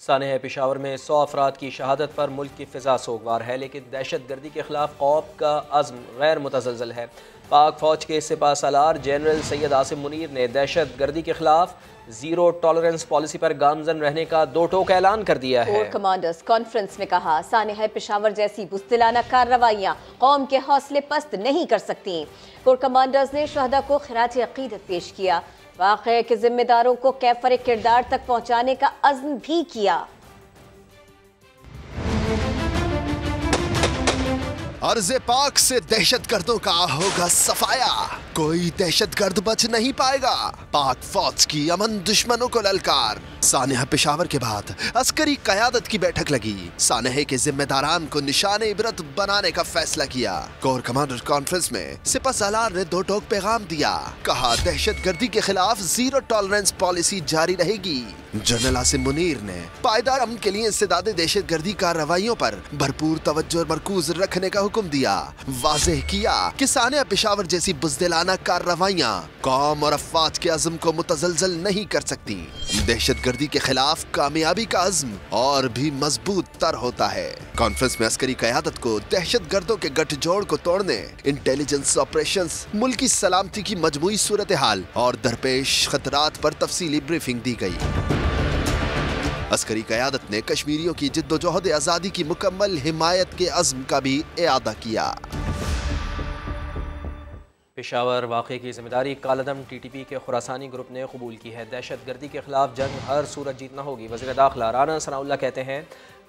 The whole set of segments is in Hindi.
सानेह पेशावर में 100 अफराद की शहादत पर मुल्क की फ़िज़ा सोगवार है, लेकिन दहशत गर्दी के ख़िलाफ़ कौम का अज़्म गैर मुतज़लज़ल है। पाक फ़ौज के सिपह सालार जनरल सैयद आसिम मुनीर ने दहशत गर्दी के ख़िलाफ़ ज़ीरो टॉलरेंस पॉलिसी पर गामजन रहने का दो टोक ऐलान कर दिया है। कोर कमांडर्स कॉन्फ्रेंस में कहा, सानेह पेशावर जैसी बुज़दिलाना कार्रवाइयाँ कौम के हौसले पस्त नहीं कर सकती। कोर कमांडर्स ने शहदा को खिराज अक़ीदत पेश किया, वाक़े के जिम्मेदारों को कैफर किरदार तक पहुँचाने का अज़्म भी किया। अर्ज़े पाक से दहशतगर्दों का होगा सफाया, कोई दहशतगर्द बच नहीं पाएगा। पाक फौज की अमन दुश्मनों को ललकार। सानेह पेशावर के बाद अस्करी क़यादत की बैठक लगी। सानेह के जिम्मेदारान को निशाने इबरत बनाने का फैसला किया। कोर कमांडर कॉन्फ्रेंस में सिपह सालार ने दो टोक पैगाम दिया। कहा, दहशतगर्दी के खिलाफ ज़ीरो टॉलरेंस पॉलिसी जारी रहेगी। जनरल आसिम मुनीर ने पायदार अमन के लिए इंसदादे दहशतगर्दी कार्रवाइयों पर भरपूर तवज्जो और मरकूज रखने का हुक्म दिया। वाज़ेह किया कि सानेह पेशावर जैसी बुज़दिलाना कार्रवाइयाँ कौम और अफवाज के अज़्म को मुतज़लज़ल नहीं कर सकती। दहशतगर्दी के खिलाफ कामयाबी का अज़्म और भी मजबूत तर होता है। कॉन्फ्रेंस में अस्करी क़यादत को दहशतगर्दों के गठजोड़ को तोड़ने, इंटेलिजेंस ऑपरेशंस, मुल्की सलामती की मजमूई सूरत हाल और दरपेश खतरात पर तफसीली ब्रीफिंग दी गई। अस्करी क़यादत ने कश्मीरियों की जिद्दोजहद आज़ादी की मुकम्मल हिमायत के अज़्म का भी इआदा किया। पेशावर वाक़े की जिम्मेदारी कालदम TTP के खुरासानी ग्रुप ने कबूल की है। दहशत गर्दी के खिलाफ जंग हर सूरत जीतना होगी। वज़ीर दाखिला राना सनाउल्लाह कहते हैं,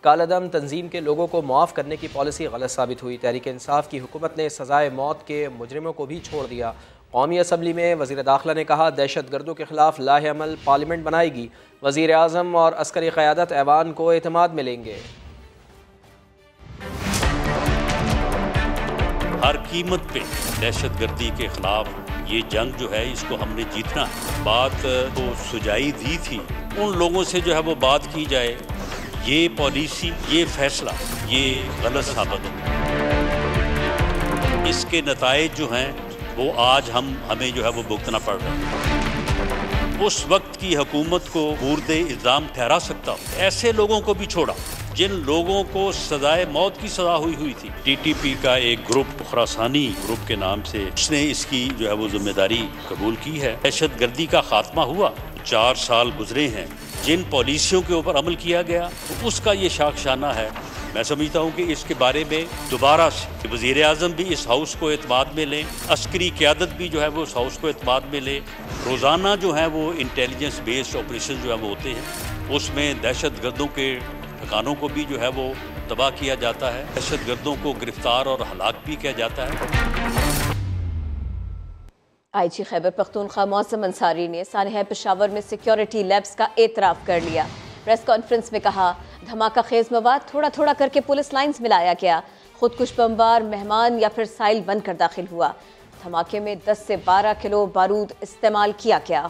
कालदम तंजीम के लोगों को मुआफ़ करने की पॉलिसी गलत साबित हुई। तहरीक इंसाफ की हुकूमत ने सज़ाए मौत के मुजरिमों को भी छोड़ दिया। कौमी असम्बली में वज़ीर दाखिला ने कहा, दहशत गर्दों के खिलाफ लाहे अमल पार्लियामेंट बनाएगी। वज़ीर आज़म और अस्करी क़यादत ऐवान को एतमाद में लेंगे। हर कीमत पे दहशत गर्दी के खिलाफ ये जंग जो है इसको हमने जीतना है। बात तो सुझाई दी थी, उन लोगों से जो है वो बात की जाए। ये पॉलिसी, ये फैसला ये गलत साबित हो। इसके नताइज जो हैं वो आज हमें जो है वो भुगतना पड़ रहा है। उस वक्त की हुकूमत को मुर्दे इल्ज़ाम ठहरा सकता हूँ। ऐसे लोगों को भी छोड़ा जिन लोगों को सजाए मौत की सजा हुई थी। TTP का एक ग्रुप, खुरासानी ग्रुप के नाम से, उसने इसकी जो है वो जिम्मेदारी कबूल की है। दहशत गर्दी का खात्मा हुआ, 4 साल गुजरे हैं। जिन पॉलिसियों के ऊपर अमल किया गया तो उसका ये शाखशाना है। मैं समझता हूँ कि इसके बारे में दोबारा से वज़ीर आज़म भी इस हाउस को एतमाद में लें, अस्करी क़यादत भी जो है वो इस हाउस को एतमाद में ले। रोज़ाना जो है वो इंटेलिजेंस बेस्ड ऑपरेशन जो है वो होते हैं, उसमें दहशत गर्दों के ठिकानों को भी जो है वो तबाह किया जाता है, दहशत गर्दों को गिरफ्तार और हलाक भी किया जाता है। IG खैबर पख्तूनख्वा मौसम अंसारी ने सानेह पेशावर में सिक्योरिटी लैब्स का एतराफ़ कर लिया। प्रेस कॉन्फ्रेंस में कहा, धमाका खेज मवाद थोड़ा थोड़ा करके पुलिस लाइन्स में लाया गया। खुदकुश बमबार मेहमान या फिर साइल बनकर दाखिल हुआ। धमाके में 10 से 12 किलो बारूद इस्तेमाल किया गया।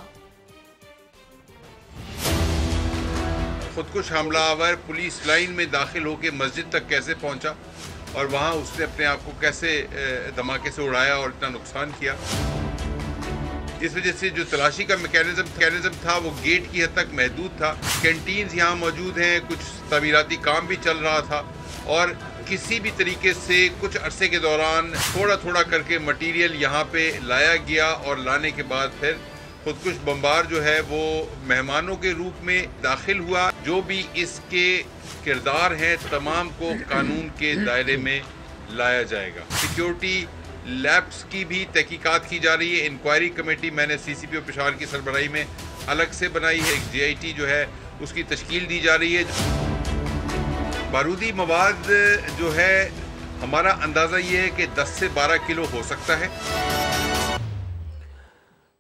खुदकुश हमलावर पुलिस लाइन में दाखिल होकर मस्जिद तक कैसे पहुंचा और वहां उसने अपने आप को कैसे धमाके से उड़ाया और इतना नुकसान किया। इस वजह से जो तलाशी का मैकेनिज्म था वो गेट की हद तक महदूद था। कैंटीन्स यहाँ मौजूद हैं, कुछ तमीराती काम भी चल रहा था और किसी भी तरीके से कुछ अरसे के दौरान थोड़ा थोड़ा करके मटीरियल यहाँ पे लाया गया और लाने के बाद फिर खुदकुश बमबार जो है वो मेहमानों के रूप में दाखिल हुआ। जो भी इसके किरदार हैं तमाम को कानून के दायरे में लाया जाएगा। सिक्योरिटी लैब्स की भी तहकीकात की जा रही है। इंक्वायरी कमेटी मैंने CCPO पेशावर की सरबराही में अलग से बनाई है। एक JIT जो है उसकी तश्कील दी जा रही है। बारूदी मवाद जो है हमारा अंदाज़ा ये है कि 10 से 12 किलो हो सकता है।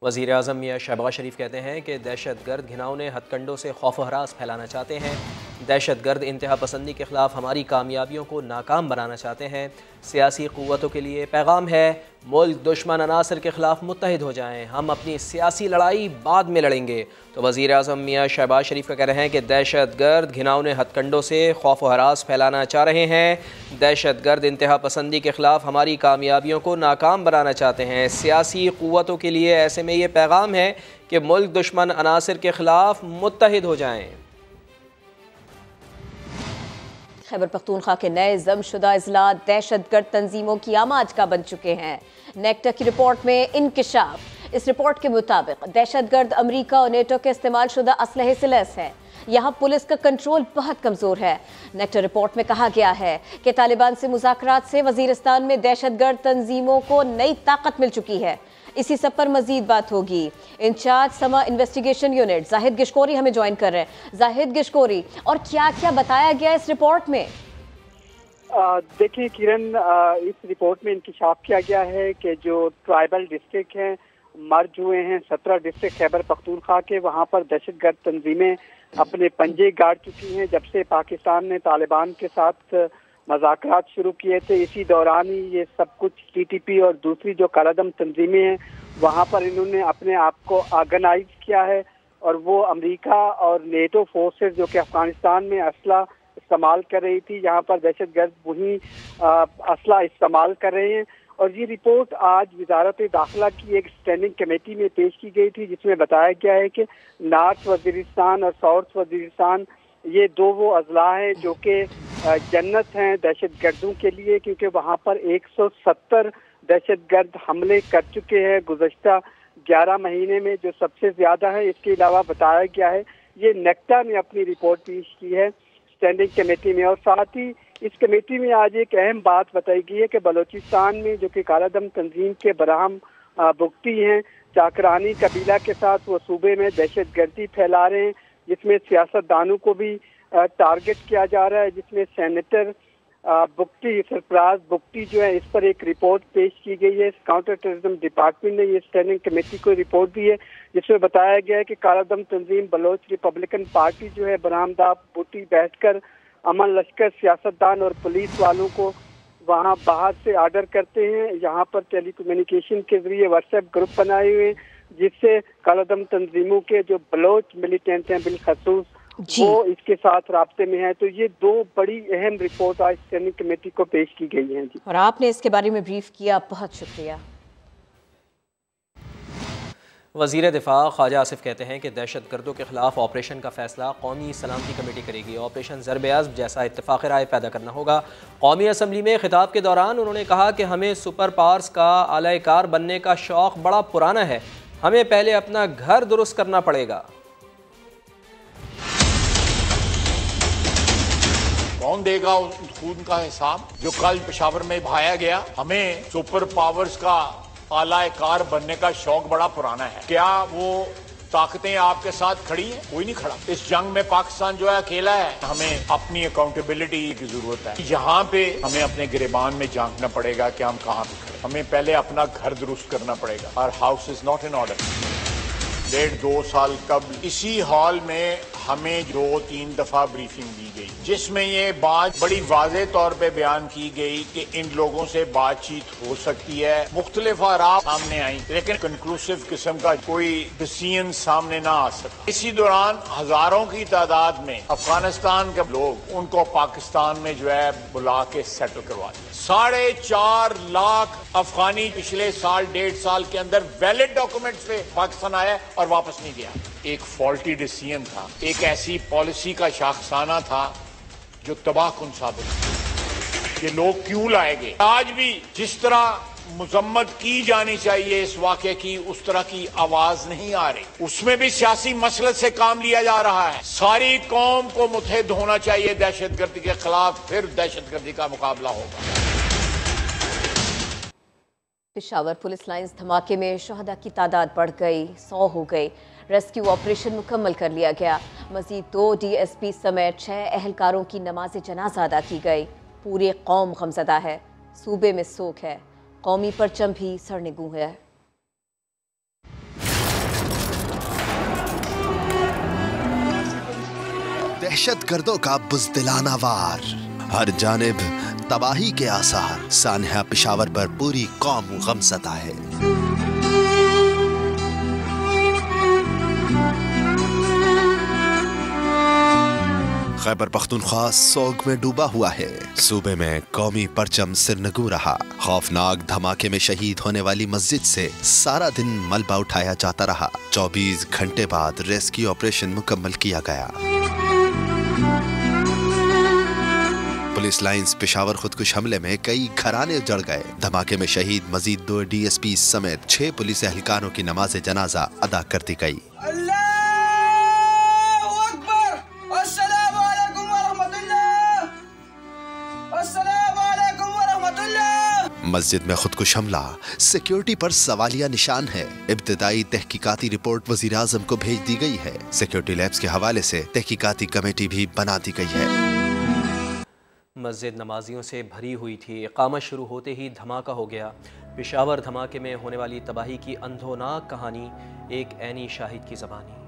वज़ीर आज़म मियां शहबाज शरीफ कहते हैं कि दहशत गर्द घिनौने हथकंडों से खौफ व हरास फैलाना चाहते हैं। दहशत गर्द इंतहा पसंदी के ख़िलाफ़ हमारी कामयाबियों को नाकाम बनाना चाहते हैं। सियासी क़ुव्वतों के लिए पैगाम है, मुल्क दुश्मन अनासर के ख़िलाफ़ मुत्तहिद हो जाएँ। हम अपनी सियासी लड़ाई बाद में लड़ेंगे। तो वज़ीर आज़म मियां शहबाज शरीफ का कह रहे हैं कि दहशत गर्द घिनौने हथकंडों से खौफ व हरास फैलाना चाह रहे हैं। दहशत गर्द इंतहा पसंदी के ख़िलाफ़ हमारी कामयाबियों को नाकाम बनाना चाहते हैं। सियासी क़ुव्वतों के लिए ऐसे में ये पैगाम है कि मुल्क दुश्मन अनासर के ख़िलाफ़ मुत्तहिद हो जाएँ। खैबर पख्तूनख्वा के नए जमशुदा अजला दहशतगर्द तंजीमों की आमाज का बन चुके हैं। नेक्टा की रिपोर्ट में इंकिशाफ। इस रिपोर्ट के मुताबिक दहशतगर्द अमरीका और नेटो के इस्तेमाल शुदा असलहे से लैस है। यहाँ पुलिस का कंट्रोल बहुत कमजोर है। नेक्टा रिपोर्ट में कहा गया है कि तालिबान से मुज़ाकरात से वजीरिस्तान में दहशतगर्द तंजीमों को नई ताकत मिल चुकी है। इसी सब पर मजीद बात होगी। इंचार्ज समा इन्वेस्टिगेशन यूनिट जाहिद गिशकोरी हमें ज्वाइन कर रहे हैं। जाहिद गिशकोरी, और क्या क्या बताया गया इस रिपोर्ट में? देखिए किरण, इस रिपोर्ट में इंकिशाफ किया गया है कि जो ट्राइबल डिस्ट्रिक्ट हैं मर्ज हुए हैं 17 डिस्ट्रिक्ट खैबर पख्तूनख्वा के, वहाँ पर दहशतगर्द तंजीमें अपने पंजे गाड़ चुकी हैं। जब से पाकिस्तान ने तालिबान के साथ मुज़ाकरात शुरू किए थे, इसी दौरान ही ये सब कुछ टीटीपी और दूसरी जो कालादम तंजीमें हैं वहाँ पर इन्होंने अपने आप को ऑर्गेनाइज किया है। और वो अमेरिका और नेटो फोर्सेस जो कि अफगानिस्तान में असला इस्तेमाल कर रही थी, यहाँ पर दहशतगर्द वही असला इस्तेमाल कर रहे हैं। और ये रिपोर्ट आज वजारत दाखिला की एक स्टैंडिंग कमेटी में पेश की गई थी, जिसमें बताया गया है कि नॉर्थ वजीरिस्तान और साउथ वजीरिस्तान ये दो वो अजला हैं जो कि जन्नत हैं दहशतगर्दों के लिए, क्योंकि वहाँ पर 170 दहशतगर्द हमले कर चुके हैं गुज़श्ता 11 महीने में, जो सबसे ज़्यादा है। इसके अलावा बताया गया है, ये नेक्टा ने अपनी रिपोर्ट पेश की है स्टैंडिंग कमेटी में। और साथ ही इस कमेटी में आज एक अहम बात बताई गई है कि बलूचिस्तान में जो कि कालादम तंजीम के बराहम बुगटी हैं, चाकरानी कबीला के साथ वो सूबे में दहशतगर्दी फैला रहे हैं, जिसमें सियासतदानों को भी टारगेट किया जा रहा है, जिसमें सेनेटर बुगटी, सरफराज बुगटी जो है, इस पर एक रिपोर्ट पेश की गई है। काउंटर टेररिज्म डिपार्टमेंट ने ये स्टैंडिंग कमेटी को रिपोर्ट दी है, जिसमें बताया गया है कि कालादम तंजीम बलोच रिपब्लिकन पार्टी जो है बरामदा बूटी बैठकर अमन लश्कर, सियासतदान और पुलिस वालों को वहाँ बाहर से ऑर्डर करते हैं। यहाँ पर टेलीकम्युनिकेशन के जरिए व्हाट्सएप ग्रुप बनाए हुए हैं, जिससे कालादम तंजीमों के जो बलोच मिलिटेंट हैं बिलखसूस वो इसके साथ राब्ते में है। तो ये दो बड़ी अहम रिपोर्ट आज स्टैंडिंग कमेटी को पेश की गई हैं जी। और आपने इसके बारे में ब्रीफ किया, बहुत शुक्रिया। वज़ीर दिफा ख्वाजा आसिफ कहते हैं कि दहशतगर्दों के खिलाफ ऑपरेशन का फैसला कौमी सलामती कमेटी करेगी। ऑपरेशन ज़रब-ए-अज़्म जैसा इत्तेफ़ाक़ राय पैदा करना होगा। कौमी असम्बली में खिताब के दौरान उन्होंने कहा कि हमें सुपर पावर्स का आलाकार बनने का शौक़ बड़ा पुराना है, हमें पहले अपना घर दुरुस्त करना पड़ेगा। कौन देगा उस खून का हिसाब जो कल पेशावर में बहाया गया? हमें सुपर पावर्स का आलाकार बनने का शौक बड़ा पुराना है। क्या वो ताकतें आपके साथ खड़ी हैं? कोई नहीं खड़ा। इस जंग में पाकिस्तान जो है अकेला है। हमें अपनी अकाउंटेबिलिटी की जरूरत है। यहाँ पे हमें अपने गिरेबान में झांकना पड़ेगा कि हम कहाँ पे खड़े। हमें पहले अपना घर दुरुस्त करना पड़ेगा। Our house is not in order. 1.5-2 साल कबल इसी हॉल में हमें 2-3 दफा ब्रीफिंग दी गई, जिसमें ये बात बड़ी वाज़े तौर पे बयान की गई कि इन लोगों से बातचीत हो सकती है। मुख्तलिफ आराम सामने आई, लेकिन कंक्लूसिव किस्म का कोई डिसीजन सामने ना आ सका। इसी दौरान हजारों की तादाद में अफगानिस्तान के लोग उनको पाकिस्तान में जो है बुला के सेटल करवा दिया। 4.5 लाख अफगानी पिछले साल 1.5 साल के अंदर वैलिड डॉक्यूमेंट से पाकिस्तान आया और वापस नहीं गया। एक फॉल्टी डिसीजन था, एक ऐसी पॉलिसी का शाखसाना था जो तबाहकुन साबित हुआ। ये लोग क्यों लाए गए? आज भी जिस तरह मुजम्मत की जानी चाहिए इस वाक़े की, उस तरह की आवाज नहीं आ रही। उसमें भी सियासी मसलत से काम लिया जा रहा है। सारी कौम को मुत्तहिद होना चाहिए दहशतगर्दी के खिलाफ, फिर दहशतगर्दी का मुकाबला होगा। पेशावर पुलिस लाइंस धमाके में शहदा की तादाद बढ़ गई, 100 हो गई। रेस्क्यू ऑपरेशन मुकम्मल कर लिया गया। मजीद 2 DSP समेत 6 अहलकारों की नमाज जनाजा अदा की गई। पूरी कौम गमज़दा है, सूबे में सोग है, कौमी परचम भी सरनेगू है। दहशतगर्दों का बुज़दिलाना वार, हर जानिब तबाही के आसार। सानिया पेशावर पर पूरी कौम गमज़दा है। खैबर पख्तूनख्वा सोग में डूबा हुआ है। सूबे में कौमी परचम सिरनगू रहा। खौफनाक धमाके में शहीद होने वाली मस्जिद से सारा दिन मलबा उठाया जाता रहा। 24 घंटे बाद रेस्क्यू ऑपरेशन मुकम्मल किया गया। पुलिस लाइंस पेशावर खुदकुश हमले में कई घराने उजड़ गए। धमाके में शहीद मजीद 2 DSP समेत 6 पुलिस एहलकारों की नमाज जनाजा अदा कर दी गई। मस्जिद में खुदकुश हमला सिक्योरिटी पर सवालिया निशान है। इब्तिदाई तहकीकाती रिपोर्ट वजीर आजम को भेज दी गई है। सिक्योरिटी लैब्स के हवाले से तहकीकाती कमेटी भी बना दी गई है। मस्जिद नमाजियों से भरी हुई थी। इकामत शुरू होते ही धमाका हो गया। पेशावर धमाके में होने वाली तबाही की अंधोनाक कहानी एक ऐनी शाहिद की ज़बानी।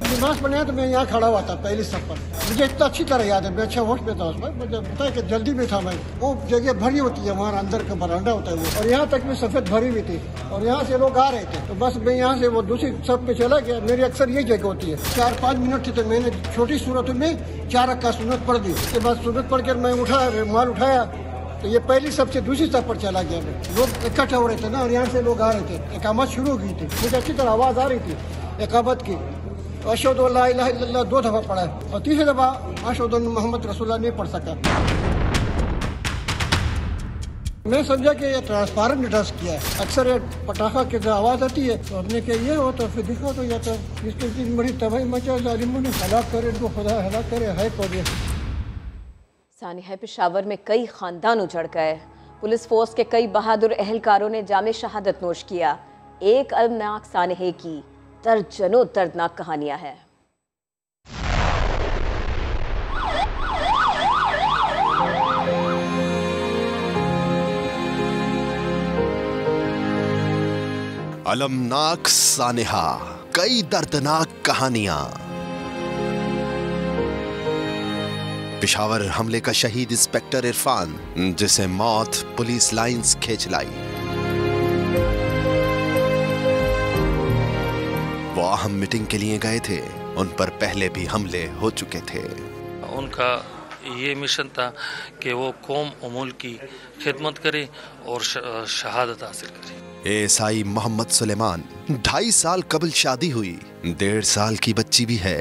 नमाज पढ़ने तो मैं यहाँ खड़ा हुआ था पहली सब पर। मुझे इतना अच्छी तरह याद है, मैं अच्छा होश में था उसमें। मुझे पता है कि जल्दी में था मैं। वो जगह भरी होती है, वहाँ अंदर का बरामदा होता है वो, और यहाँ तक में सफेद भरी हुई थी और यहाँ से लोग आ रहे थे। तो बस मैं यहाँ से वो दूसरी सब पे चला गया। मेरी अक्सर ये जगह होती है। 4-5 मिनट थी तो मैंने छोटी सूरत में 4 रकात सुन्नत पढ़ दी। उसके बाद सुन्नत पढ़ कर मैं माल उठाया तो ये पहली सबसे दूसरी सब पर चला गया। लोग इकट्ठा हो रहे थे ना और यहाँ से लोग आ रहे थे। इकामत शुरू हो गई थी, मुझे अच्छी तरह आवाज़ आ रही थी इकामत की। अशहदु अल्ला इलाहा इल्लल्लाह 2 दफ़ा पढ़ा है और तीसरी दफ़ा अशहदु अन्ना मोहम्मद रसूलुल्लाह नहीं पढ़ सका। मैं समझा कि ये ट्रांसपेरेंट डस्ट किया है। अक्सर ये पटाखा की जो आवाज़ आती है तो हमने कहा ये हो तो फिर दिखा तो या तो इसके इतनी बड़ी तबाही मचा, जालिमों ने हलाक करे, इनको खुदा हलाक करे। है पौधे सानिया पेशावर में कई खानदान उजड़ गए। पुलिस फोर्स के कई बहादुर एहलकारों ने जामे शहादत नोश किया। एक अलमनाक सानहे की दर्जनों दर्दनाक कहानियां हैं। अलमनाक सानिहा, कई दर्दनाक कहानियां। पेशावर हमले का शहीद इंस्पेक्टर इरफान, जिसे मौत पुलिस लाइंस खींच लाई। वो अहम मीटिंग के लिए गए थे, उन पर पहले भी हमले हो चुके थे। उनका ये मिशन था कि वो कौम और मुल्क की खिदमत करे और शहादत हासिल करे। एएसआई मोहम्मद सुलेमान, 2.5 साल कबल शादी हुई, 1.5 साल की बच्ची भी है।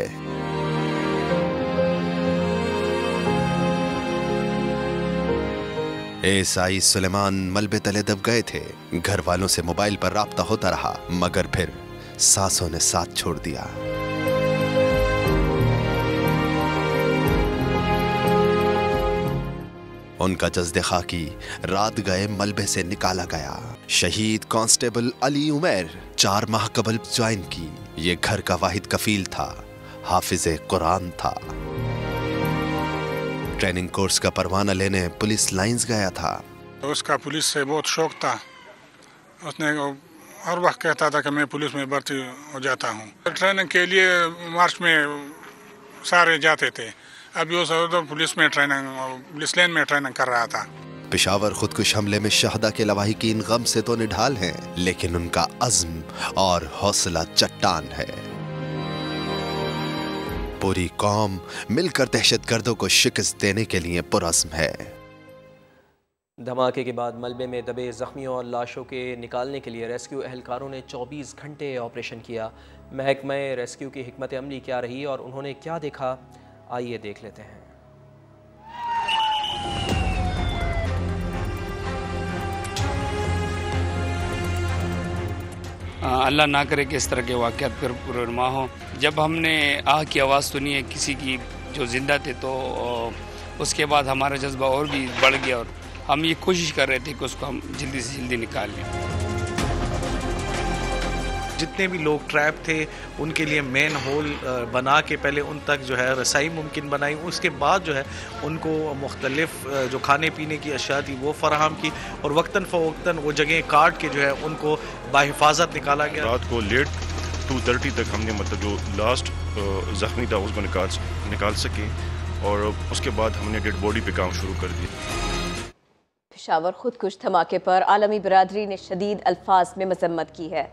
एएसआई सुलेमान मलबे तले दब गए थे। घर वालों से मोबाइल पर राब्ता होता रहा, मगर फिर सांसों ने साथ छोड़ दिया। उनका जज्दे खाकी रात गए मलबे से निकाला गया। शहीद कांस्टेबल अली उमर 4 माह कबल ज्वाइन की। ये घर का वाहिद कफील था, हाफिज़े कुरान था। ट्रेनिंग कोर्स का परवाना लेने पुलिस लाइंस गया था। उसका पुलिस से बहुत शौक था। उसने हर वक्त कहता था कि मैं पुलिस में भर्ती हो जाता हूँ। ट्रेनिंग के लिए मार्च में सारे जाते थे। अभी वो पुलिस लाइन में ट्रेनिंग कर रहा था। पेशावर खुदकुश हमले में शहदा के लवाहिकीन गम से तो निढाल हैं, लेकिन उनका अज़्म और हौसला चट्टान है। पूरी कौम मिलकर दहशतगर्दों को शिकस्त देने के लिए पुरअज़्म है। धमाके के बाद मलबे में दबे जख्मियों और लाशों के निकालने के लिए रेस्क्यू एहलकारों ने 24 घंटे ऑपरेशन किया। महकमा रेस्क्यू की हिकमत अमली क्या रही और उन्होंने क्या देखा, आइए देख लेते हैं। अल्लाह ना करे कि इस तरह के वाक़यात फिर पुरमा हो। जब हमने आह की आवाज़ सुनी है किसी की जो ज़िंदा थे, तो उसके बाद हमारा जज्बा और भी बढ़ गया और हम ये कोशिश कर रहे थे कि उसको हम जल्दी से जल्दी निकाल लें। जितने भी लोग ट्रैप थे उनके लिए मेन होल बना के पहले उन तक जो है रसाई मुमकिन बनाई। उसके बाद जो है उनको मुख्तलिफ जो खाने पीने की अशिया थी वो फराहम की और वक्तन फ़वक्तन वो जगह काट के जो है उनको बाहिफाजत निकाला गया। रात को लेट 2:30 तक हमने मतलब जो लास्ट ज़ख्मी था उसको निकाल सके और उसके बाद हमने डेड बॉडी पे काम शुरू कर दिया। पेशावर खुदकुश धमाके पर आलमी बिरादरी ने शदीद अल्फाज में मजम्मत की है।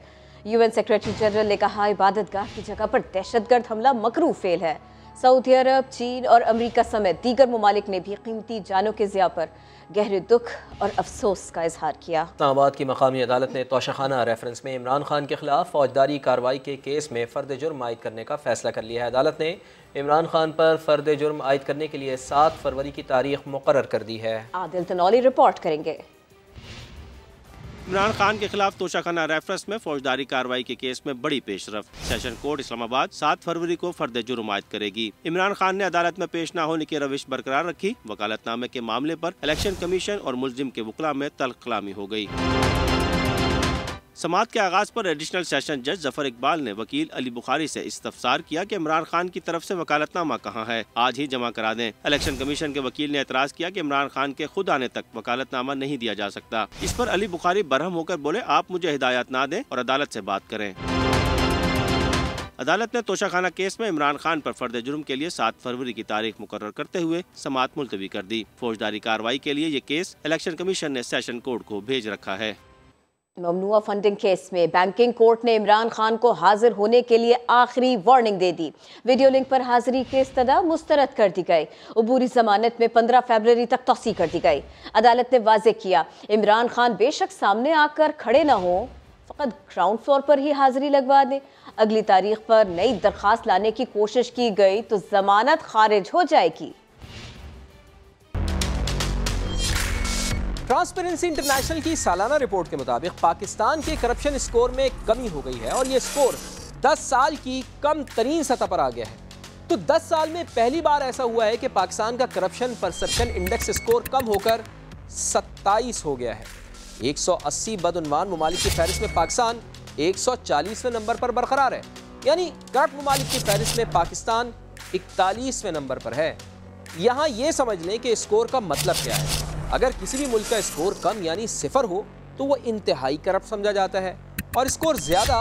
UN सेक्रेटरी जनरल ने कहा, इबादतगाह की जगह पर दहशतगर्द हमला मकरू फेल है। सऊदी अरब, चीन और अमेरिका समेत दीगर ममालिक ने भी कीमती जानों के ज़िया पर गहरे दुख और अफसोस का इजहार किया। इस्लामाबाद की मकामी अदालत ने तोशाखाना रेफरेंस में इमरान खान के खिलाफ फौजदारी कार्रवाई के केस में फ़र्द जुर्म आयद करने का फैसला कर लिया है। अदालत ने इमरान खान पर फ़र्द जुर्म आयद करने के लिए 7 फरवरी की तारीख मुकर्रर कर दी है। आदिल तनौली रिपोर्ट करेंगे। इमरान खान के खिलाफ तोशाखाना रेफरेंस में फौजदारी कार्रवाई के केस में बड़ी पेशरफ। सेशन कोर्ट इस्लामाबाद 7 फरवरी को फर्द जुर्म आयद करेगी। इमरान खान ने अदालत में पेश न होने की रविश बरकरार रखी। वकालतनामे के मामले पर इलेक्शन कमीशन और मुलजिम के वकला में तल्ख कलामी हो गई। समाअत के आगाज पर एडिशनल सेशन जज जफर इकबाल ने वकील अली बुखारी से इस्तफसार किया कि इमरान खान की तरफ से वकालतनामा कहाँ है, आज ही जमा करा दें। इलेक्शन कमीशन के वकील ने एतराज किया कि इमरान खान के खुद आने तक वकालतनामा नहीं दिया जा सकता। इस पर अली बुखारी बरहम होकर बोले, आप मुझे हिदायत ना दें और अदालत से बात करें। अदालत ने तोशाखाना केस में इमरान खान पर फर्द जुर्म के लिए 7 फरवरी की तारीख मुकर्रर करते हुए समाअत मुलतवी कर दी। फौजदारी कार्रवाई के लिए ये केस इलेक्शन कमीशन ने सेशन कोर्ट को भेज रखा है। ममनुआ फंडिंग केस में बैंकिंग कोर्ट ने इमरान खान को हाजिर होने के लिए आखिरी वार्निंग दे दी। वीडियो लिंक पर हाजिरी की इस्तदा मुस्तरद कर दी गई। अबूरी जमानत में 15 फरवरी तक तौसी कर दी गई। अदालत ने वाजे किया, इमरान खान बेशक सामने आकर खड़े न हो, फकत ग्राउंड फ्लोर पर ही हाजिरी लगवा दें। अगली तारीख पर नई दरखास्त लाने की कोशिश की गई तो जमानत खारिज हो जाएगी। ट्रांसपेरेंसी इंटरनेशनल की सालाना रिपोर्ट के मुताबिक पाकिस्तान के करप्शन स्कोर में कमी हो गई है और ये स्कोर 10 साल की कम तरीन सतह पर आ गया है। तो 10 साल में पहली बार ऐसा हुआ है कि पाकिस्तान का करप्शन परसेप्शन इंडेक्स स्कोर कम होकर 27 हो गया है। 180 बदउनवान ममालिक की फहरिस्त में पाकिस्तान 140वें नंबर पर बरकरार है, यानी करप्ट ममालिक की फहरिस्त में पाकिस्तान 41वें नंबर पर है। यहाँ ये समझ लें कि स्कोर का मतलब क्या है। अगर किसी भी मुल्क का स्कोर कम यानी 0 हो तो वो इंतहाई करप्ट समझा जाता है, और स्कोर ज़्यादा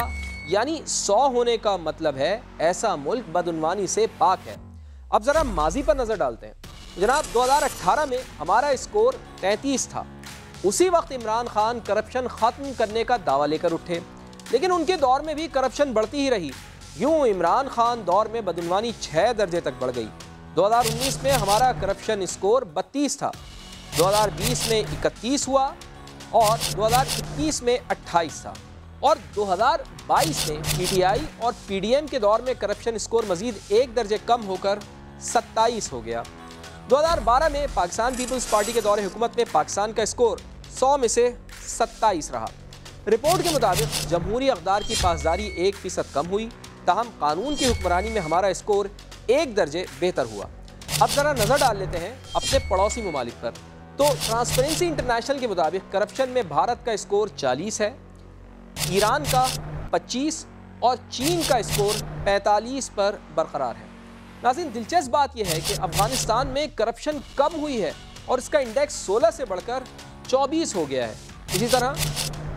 यानी 100 होने का मतलब है ऐसा मुल्क बदउनवानी से पाक है। अब ज़रा माजी पर नज़र डालते हैं। जनाब 2018 में हमारा स्कोर 33 था। उसी वक्त इमरान खान करप्शन ख़त्म करने का दावा लेकर उठे, लेकिन उनके दौर में भी करप्शन बढ़ती ही रही। यूँ इमरान खान दौर में बदउनवानी 6 दर्जे तक बढ़ गई। 2019 में हमारा करप्शन स्कोर 32 था, 2020 में 31 हुआ और 2021 में 28 था, और 2022 में PTI और PDM के दौर में करप्शन स्कोर मजीद 1 दर्जे कम होकर 27 हो गया। 2012 में पाकिस्तान पीपल्स पार्टी के दौर हुकूमत में पाकिस्तान का स्कोर 100 में से 27 रहा। रिपोर्ट के मुताबिक जमहूरी अक़दार की पासदारी 1% कम हुई, ताहम कानून की हुक्मरानी में हमारा स्कोर 1 दर्जे बेहतर हुआ। अब ज़रा नज़र डाल लेते हैं अपने पड़ोसी ममालिक पर। तो ट्रांसपेरेंसी इंटरनेशनल के मुताबिक करप्शन में भारत का स्कोर 40 है, ईरान का 25 और चीन का स्कोर 45 पर बरकरार है। नाज़रीन, दिलचस्प बात यह है कि अफगानिस्तान में करप्शन कम हुई है और इसका इंडेक्स 16 से बढ़कर 24 हो गया है। इसी तरह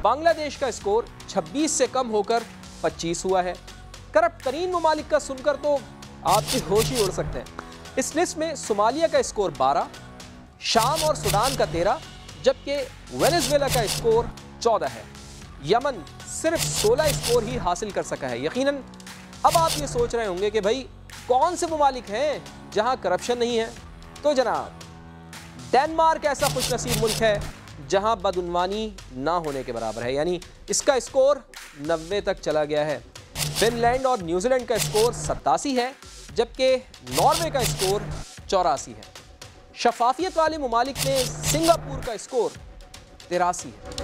बांग्लादेश का स्कोर 26 से कम होकर 25 हुआ है। करप्ट तरीन ममालिक का सुनकर तो आपके होश ही उड़ सकते हैं। इस लिस्ट में सोमालिया का स्कोर 12, शाम और सूडान का 13, जबकि वेनेजुएला का स्कोर 14 है। यमन सिर्फ 16 स्कोर ही हासिल कर सका है। यकीनन अब आप ये सोच रहे होंगे कि भाई कौन से ममालिक हैं जहां करप्शन नहीं है। तो जनाब, डेनमार्क ऐसा खुशनसीब मुल्क है जहां बदउनवानी ना होने के बराबर है, यानी इसका स्कोर 90 तक चला गया है। फिनलैंड और न्यूजीलैंड का स्कोर 87 है, जबकि नॉर्वे का स्कोर 84 है। शफाफियत वाले ममालिक में सिंगापुर का स्कोर 83 है।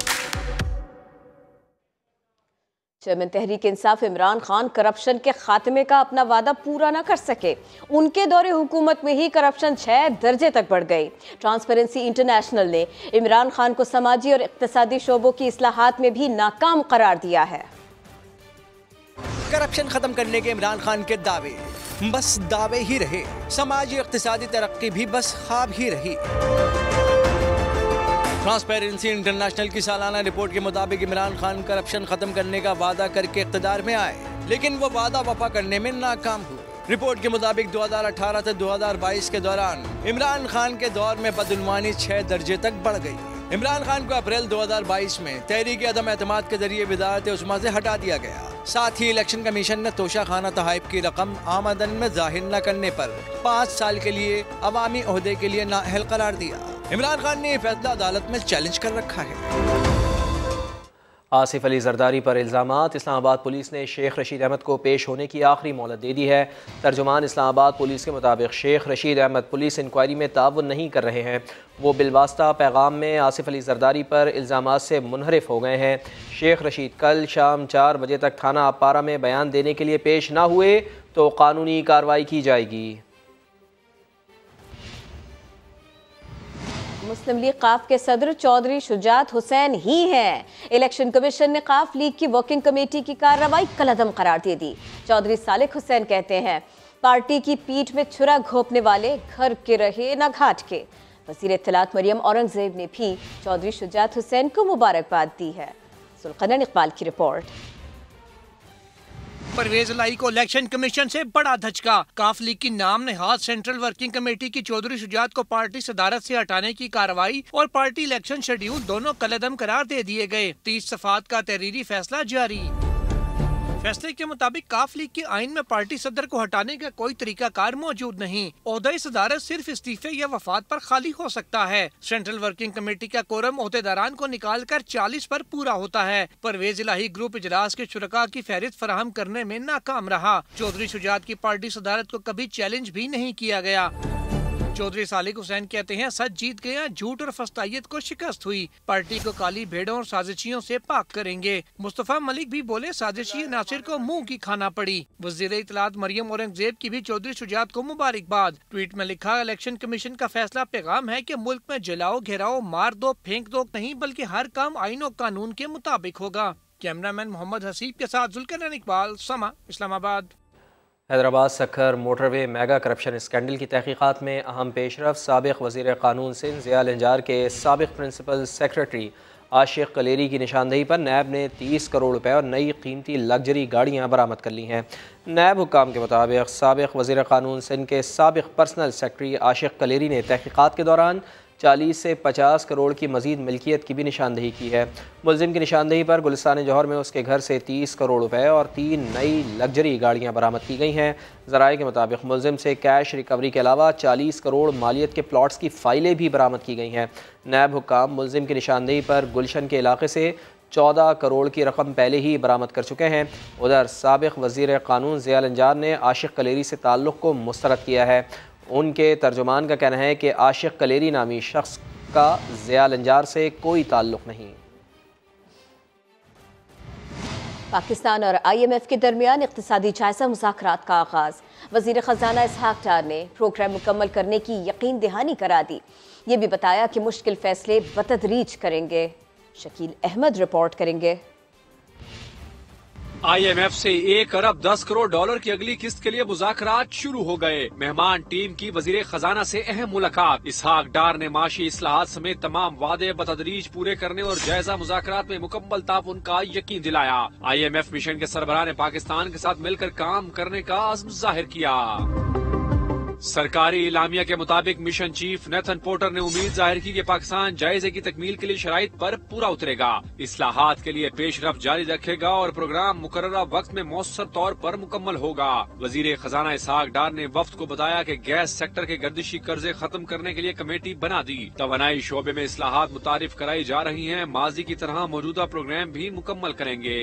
चेयरमैन तहरीक इंसाफ इमरान खान करप्शन के खात्मे का अपना वादा पूरा न कर सके। उनके दौरे हुकूमत में ही करप्शन 6 दर्जे तक बढ़ गई। ट्रांसपेरेंसी इंटरनेशनल ने इमरान खान को समाजी और इक्तिसादी शोबों की इस्लाहात में भी नाकाम करार दिया है। करप्शन खत्म करने के इमरान खान के दावे बस दावे ही रहे, समाजी इक्तिसादी तरक्की भी बस ख्वाब ही रही। ट्रांसपेरेंसी इंटरनेशनल की सालाना रिपोर्ट के मुताबिक इमरान खान करप्शन खत्म करने का वादा करके इक़्तिदार में आए, लेकिन वो वादा वफा करने में नाकाम हुए। रिपोर्ट के मुताबिक 2018 से 2022 के दौरान इमरान खान के दौर में बदउनवानी 6 दर्जे तक बढ़ गई। इमरान खान को अप्रैल 2022 में तहरीक अदम एतमाद के जरिए वज़ारत उस्मा से हटा दिया गया। साथ ही इलेक्शन कमीशन ने तोशाखाना तहफ़ की रकम आमदन में जाहिर न करने पर 5 साल के लिए अवामी ओहदे के लिए नाअहल करार दिया। इमरान खान ने फैसला अदालत में चैलेंज कर रखा है। आसिफ अली जरदारी पर इल्ज़ामात। इस्लामाबाद पुलिस ने शेख रशीद अहमद को पेश होने की आखिरी मोहलत दे दी है। तर्जुमान इस्लामाबाद पुलिस के मुताबिक शेख रशीद अहमद पुलिस इंक्वायरी में ताउन नहीं कर रहे हैं। वो बिलवास्ता पैगाम में आसिफ अली जरदारी पर इल्ज़ामात से मुनहरिफ हो गए हैं। शेख रशीद कल शाम 4 बजे तक थाना अपारा में बयान देने के लिए पेश ना हुए तो कानूनी कार्रवाई की जाएगी। मुस्लिम लीग काफ के सदर चौधरी शुजात हुसैन ही हैं। इलेक्शन कमीशन ने काफ लीग की वर्किंग कमेटी की कार्रवाई कलअदम करार दे दी। चौधरी सालिक हुसैन कहते हैं पार्टी की पीठ में छुरा घोंपने वाले घर के रहे न घाट के। वज़ीर इत्तलात मरियम औरंगजेब ने भी चौधरी शुजात हुसैन को मुबारकबाद दी है। सुल्कनन इकबाल की रिपोर्ट। परवेज इलाही को इलेक्शन कमीशन से बड़ा धचका। काफ लीग की नाम नहाद सेंट्रल वर्किंग कमेटी की चौधरी शुजात को पार्टी सदारत से हटाने की कार्रवाई और पार्टी इलेक्शन शेड्यूल दोनों कलअदम करार दे दिए गए। 30 सफात का तहरीरी फैसला जारी। फैसले के मुताबिक काफ लीग के आइन में पार्टी सदर को हटाने का कोई तरीकाकार मौजूद नहीं। ओहदा सदारत सिर्फ इस्तीफे या वफात पर खाली हो सकता है। सेंट्रल वर्किंग कमेटी का कोरम ओहदेदारान को निकाल कर 40 पर पूरा होता है। परवेज इलाही ग्रुप इजलास के शुरका की फहरिस्त फराहम करने में नाकाम रहा। चौधरी शुजात की पार्टी सदारत को कभी चैलेंज भी नहीं किया गया। चौधरी सालिक हुसैन कहते हैं सच जीत गया, झूठ और फस्तायत को शिकस्त हुई। पार्टी को काली भेड़ों और साजिशियों से पाक करेंगे। मुस्तफा मलिक भी बोले साजिशी नासिर को मुंह की खाना पड़ी। वज़ीर इत्तलात मरियम औरंगजेब की भी चौधरी शुजात को मुबारकबाद। ट्वीट में लिखा इलेक्शन कमीशन का फैसला पैगाम है कि मुल्क में जलाओ घेराओ मार दो फेंक दो नहीं बल्कि हर काम आईन और कानून के मुताबिक होगा। कैमरामैन मोहम्मद हसीब के साथ जुल्करनैन इकबाल, समा, Islamabad. Hyderabad Sukkur motorway mega corruption scandal की तहकीकात में अहम पेशरफ। साबिक वज़ीर क़ानून सिंध ज़िया लंजार के साबिक प्रिंसिपल सेक्रेटरी आशिक कलेरी की निशानदेही पर नैब ने 30 करोड़ रुपए और नई कीमती लग्जरी गाड़ियाँ बरामद कर ली हैं। नैब हुक्काम के मुताबिक साबिक वज़ीर क़ानून सिंध के साबिक पर्सनल सेक्रेटरी आशिक कलेरी ने तहकीकात के दौरान 40 से 50 करोड़ की मजीद मिल्कियत की भी निशानदेही की है। मुलजिम की निशानदेही पर गुलिस्तान जौहर में उसके घर से 30 करोड़ रुपए और 3 नई लग्जरी गाड़ियां बरामद की गई हैं। ज़राए के मुताबिक मुलजिम से कैश रिकवरी के अलावा 40 करोड़ मालियत के प्लॉट्स की फ़ाइलें भी बरामद की गई हैं। नैब हुक्काम मुलजिम की निशानदेही पर गुलशन के इलाके से 14 करोड़ की रकम पहले ही बरामद कर चुके हैं। उधर साबिक वज़ीर क़ानून ज़िया लंजार ने आशिक कलेरी से ताल्लुक़ को मुस्तरद किया है। उनके तर्जुमान का कहना है कि आशिक कलेरी नामी शख्स का ज़िया लंजार से कोई ताल्लुक़ नहीं। पाकिस्तान और IMF के दरमियान इक़्तिसादी जायज़ा मुज़ाकरात का आगाज़। वज़ीर ख़ज़ाना इसहाक डार ने प्रोग्राम मुकम्मल करने की यकीन दहानी करा दी। ये भी बताया कि मुश्किल फ़ैसले बतदरीज करेंगे। शकील अहमद रिपोर्ट करेंगे। IMF से 1 अरब 10 करोड़ डॉलर की अगली किस्त के लिए मुज़ाकरात शुरू हो गए। मेहमान टीम की वज़ीर खजाना से अहम मुलाकात। इसहाक डार ने माशी इस्लाहात समेत तमाम वादे बतदरीज पूरे करने और जायजा मुज़ाकरात में मुकम्मल ताउन का यकीन दिलाया। IMF मिशन के सरबराह ने पाकिस्तान के साथ मिलकर काम करने का अज़्म जाहिर किया। सरकारी इलामिया के मुताबिक मिशन चीफ नेथन पोर्टर ने उम्मीद जाहिर की कि पाकिस्तान जायजे की तकमील के लिए शराइत पर पूरा उतरेगा, इस्लाहात के लिए पेशरफ जारी रखेगा और प्रोग्राम मुकर्ररा वक्त में मौसर तौर पर मुकम्मल होगा। वजीर खजाना इसहाक डार ने वफ्द को बताया कि गैस सेक्टर के गर्दिशी कर्जे खत्म करने के लिए कमेटी बना दी। तवानाई शोबे में इस्लाहात मुतारिफ कराई जा रही हैं। माजी की तरह मौजूदा प्रोग्राम भी मुकम्मल करेंगे।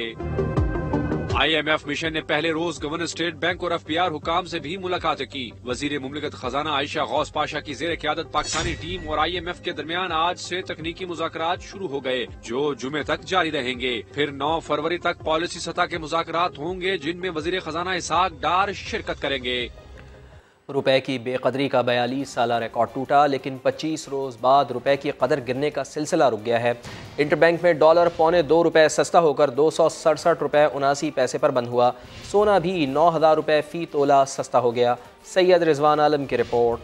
IMF मिशन ने पहले रोज गवर्नर स्टेट बैंक और FPR हुकाम से भी मुलाकातें की। वजीर मुमलिकत खजाना आयशा गौस पाशा की जेर क़यादत पाकिस्तानी टीम और IMF के दरमियान आज से तकनीकी मुज़ाकरात शुरू हो गए, जो जुमे तक जारी रहेंगे। फिर 9 फरवरी तक पॉलिसी सतह के मुज़ाकरात होंगे, जिनमें वजीर खजाना इसहाक डार शिरकत करेंगे। रुपए की बेकदरी का 42 साला रिकॉर्ड टूटा, लेकिन 25 रोज़ बाद रुपए की कदर गिरने का सिलसिला रुक गया है। इंटरबैंक में डॉलर $2.25 सस्ता होकर 267 रुपये 79 पैसे पर बंद हुआ। सोना भी 9,000 रुपये फ़ी तोला सस्ता हो गया। सैयद रिजवान आलम की रिपोर्ट।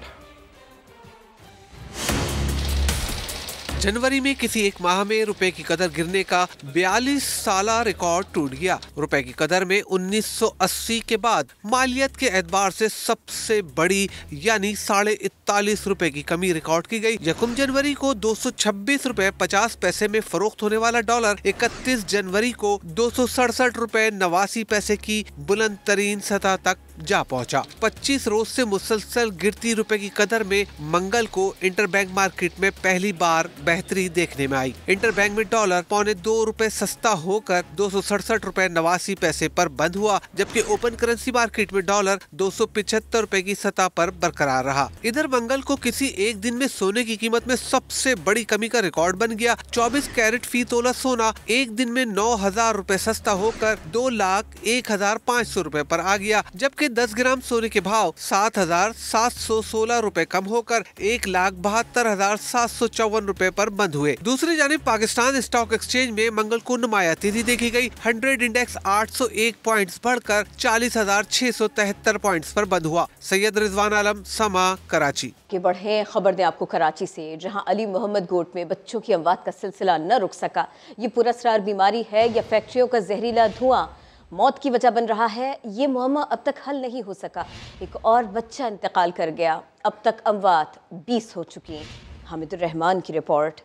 जनवरी में किसी एक माह में रुपए की कदर गिरने का 42 साला रिकॉर्ड टूट गया। रुपए की कदर में 1980 के बाद मालियत के एतबार से सबसे बड़ी यानी 41.5 रुपए की कमी रिकॉर्ड की गई। यकम जनवरी को 226 रुपए 50 पैसे में फरोख्त होने वाला डॉलर 31 जनवरी को 267 रुपए 89 पैसे की बुलंद तरीन सतह तक जा पहुंचा। 25 रोज से मुसलसल गिरती रुपए की कदर में मंगल को इंटरबैंक मार्केट में पहली बार बेहतरी देखने में आई। इंटरबैंक में डॉलर 1.25 रुपए सस्ता होकर 267 रुपए 89 पैसे पर बंद हुआ, जबकि ओपन करेंसी मार्केट में डॉलर 275 रुपए की सतह पर बरकरार रहा। इधर मंगल को किसी एक दिन में सोने की कीमत में सबसे बड़ी कमी का रिकॉर्ड बन गया। 24 कैरेट फी तोला सोना एक दिन में 9,000 रुपए सस्ता होकर 2,01,500 रुपए पर आ गया, जबकि 10 ग्राम सोने के भाव 7,716 रुपए कम होकर 1,72,754 रुपए पर बंद हुए। दूसरी जानिब पाकिस्तान स्टॉक एक्सचेंज में मंगल को नुमाया तेजी देखी गई। 100 इंडेक्स 801 पॉइंट्स बढ़कर 40,673 पॉइंट्स पर बंद हुआ। सैयद रिजवान आलम, समा, कराची। के बढ़े खबर दें आपको कराची से, जहां अली मोहम्मद गोट में बच्चों की अमवात का सिलसिला न रुक सका। ये पुरअसरार बीमारी है या फैक्ट्रियों का जहरीला धुआं मौत की वजह बन रहा है, ये मुअम्मा अब तक हल नहीं हो सका। एक और बच्चा इंतकाल कर गया। अब तक अमवात 20 हो चुकी हैं। हामिदुर रहमान की रिपोर्ट।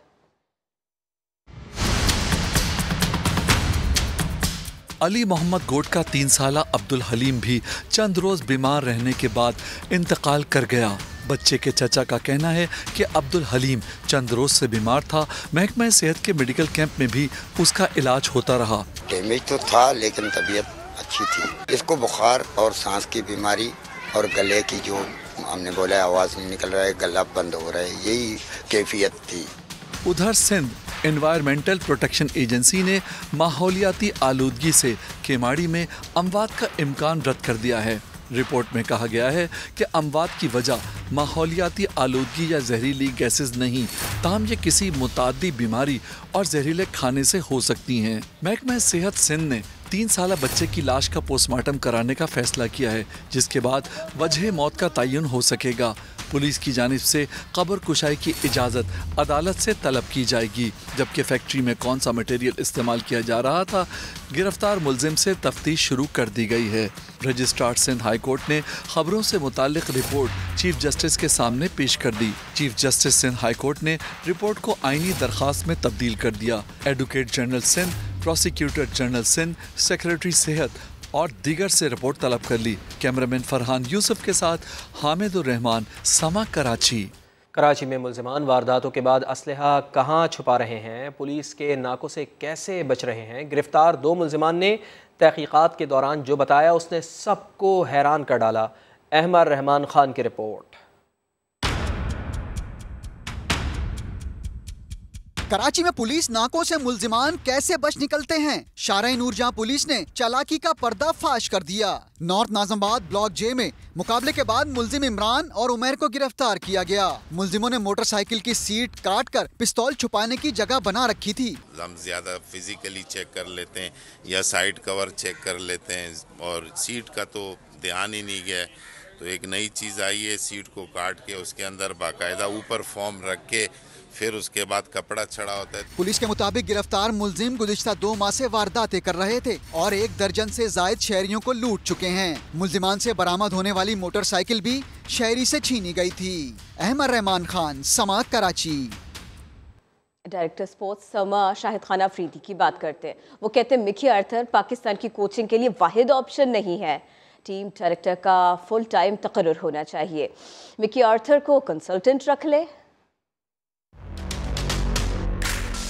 अली मोहम्मद गोट का 3 साला अब्दुल हलीम भी चंद रोज बीमार रहने के बाद इंतकाल कर गया। बच्चे के चचा का कहना है कि अब्दुल हलीम चंद रोज से बीमार था। महकमा सेहत के मेडिकल कैंप में भी उसका इलाज होता रहा। डैमेज तो था लेकिन तबीयत अच्छी थी। इसको बुखार और सांस की बीमारी और गले की जो हमने बोला आवाज़ नहीं निकल रहा है, गला बंद हो रहा है, यही कैफियत थी। उधर सिंध एनवायरमेंटल प्रोटेक्शन एजेंसी ने माहौलियाती आलूदगी से केमाड़ी में अमवात का इम्कान रद्द कर दिया है। रिपोर्ट में कहा गया है कि अमवात की वजह माहौलियाती आलूदगी या जहरीली गैसेस नहीं, ताहम ये किसी मुताद्दी बीमारी और जहरीले खाने से हो सकती हैं। महकमा सेहत सिंध ने 3 साला बच्चे की लाश का पोस्टमार्टम कराने का फैसला किया है, जिसके बाद वजह मौत का तयन हो सकेगा। पुलिस की जानिब से कब्र कुशाई की इजाज़त अदालत से तलब की जाएगी, जबकि फैक्ट्री में कौन सा मटेरियल इस्तेमाल किया जा रहा था, गिरफ्तार मुलजिम से तफ्तीश शुरू कर दी गई है। रजिस्ट्रार सिंध हाई कोर्ट ने खबरों से मुताल्लिक रिपोर्ट चीफ जस्टिस के सामने पेश कर दी। Chief justice Sindh high court ने रिपोर्ट को आईनी दरख्वास्त में तब्दील कर दिया। Advocate general Sindh, prosecutor general Sindh, secretary सेहत और दीगर से रिपोर्ट तलब कर ली। कैमरामैन फरहान यूसुफ के साथ हामिदुर रहमान, समा, कराची। कराची में मुल्जिमान वारदातों के बाद असलहा कहाँ छुपा रहे हैं, पुलिस के नाकों से कैसे बच रहे हैं। गिरफ्तार 2 मुल्जिमान ने तहकीकात के दौरान जो बताया उसने सबको हैरान कर डाला। अहमद रहमान खान की रिपोर्ट। कराची में पुलिस नाकों से मुल्जिमान कैसे बच निकलते हैं। शारा नूरजहां पुलिस ने चालाकी का पर्दा फाश कर दिया। नॉर्थ नाजमाबाद ब्लॉक जे में मुकाबले के बाद मुल्जिम इमरान और उमैर को गिरफ्तार किया गया। मुल्जिमों ने मोटरसाइकिल की सीट काटकर पिस्तौल छुपाने की जगह बना रखी थी। हम ज्यादा फिजिकली चेक कर लेते हैं या साइड कवर चेक कर लेते हैं और सीट का तो ध्यान ही नहीं गया। तो एक नई चीज आई है, सीट को काट के उसके अंदर बाकायदा ऊपर फॉर्म रख के फिर उसके बाद कपड़ा चढ़ा होता है। पुलिस के मुताबिक गिरफ्तार मुल्जिम गुज़िश्ता 2 माह से वारदातें कर रहे थे और 1 दर्जन से जायद शहरियों को लूट चुके हैं। मुल्जिमान से बरामद होने वाली मोटरसाइकिल भी शहरी से छीनी गई थी। अहमद रहमान खान, समा, कराची। डायरेक्टर स्पोर्ट्स समा शाहिद खान अफरीदी की बात करते हैं। वो कहते हैं मिकी आर्थर पाकिस्तान की कोचिंग के लिए वाहिद ऑप्शन नहीं है। टीम डायरेक्टर का फुल टाइम तकर्रुर होना चाहिए। मिकी आर्थर को कंसल्टेंट रख ले।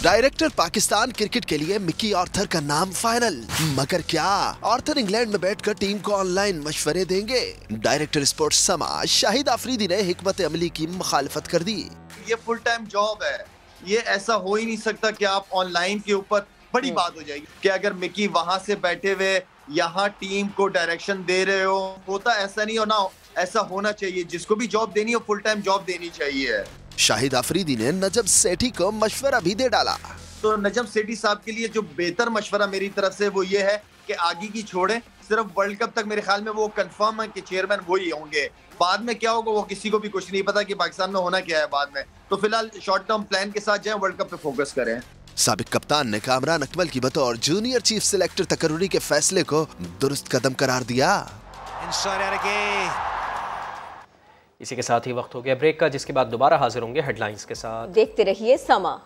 डायरेक्टर पाकिस्तान क्रिकेट के लिए मिकी आर्थर का नाम फाइनल। मगर क्या आर्थर इंग्लैंड में बैठकर टीम को ऑनलाइन मशवरे देंगे? डायरेक्टर स्पोर्ट्स समा शाहिद अफरीदी ने हिकमत अमली की मुखालफत कर दी। ये फुल टाइम जॉब है, ये ऐसा हो ही नहीं सकता कि आप ऑनलाइन के ऊपर बड़ी बात हो जाएगी कि अगर मिकी वहां से बैठे हुए यहाँ टीम को डायरेक्शन दे रहे हो। होता ऐसा नहीं हो ना, ऐसा होना चाहिए। जिसको भी जॉब देनी हो फुल टाइम जॉब देनी चाहिए। शाहिद अफरीदी ने नजम सेठी को मशवरा भी दे डाला। तो नजम सेठी साहब के लिए जो बेहतर मशवरा मेरी तरफ से वो ये है कि आगे की छोड़े, सिर्फ वर्ल्ड कप तक मेरे ख्याल में वो कंफर्म है कि चेयरमैन वही होंगे। बाद में क्या होगा वो किसी को भी कुछ नहीं पता कि पाकिस्तान में होना क्या है बाद में। तो फिलहाल शॉर्ट टर्म प्लान के साथ जाएं, वर्ल्ड कप पे फोकस करें। साबिक कप्तान ने कामरान अकमल की बतौर जूनियर चीफ सिलेक्टर तकर्रुरी के फैसले को दुरुस्त कदम करार दिया। इसी के साथ ही वक्त हो गया ब्रेक का, जिसके बाद दोबारा हाजिर होंगे हेडलाइंस के साथ। देखते रहिए समा।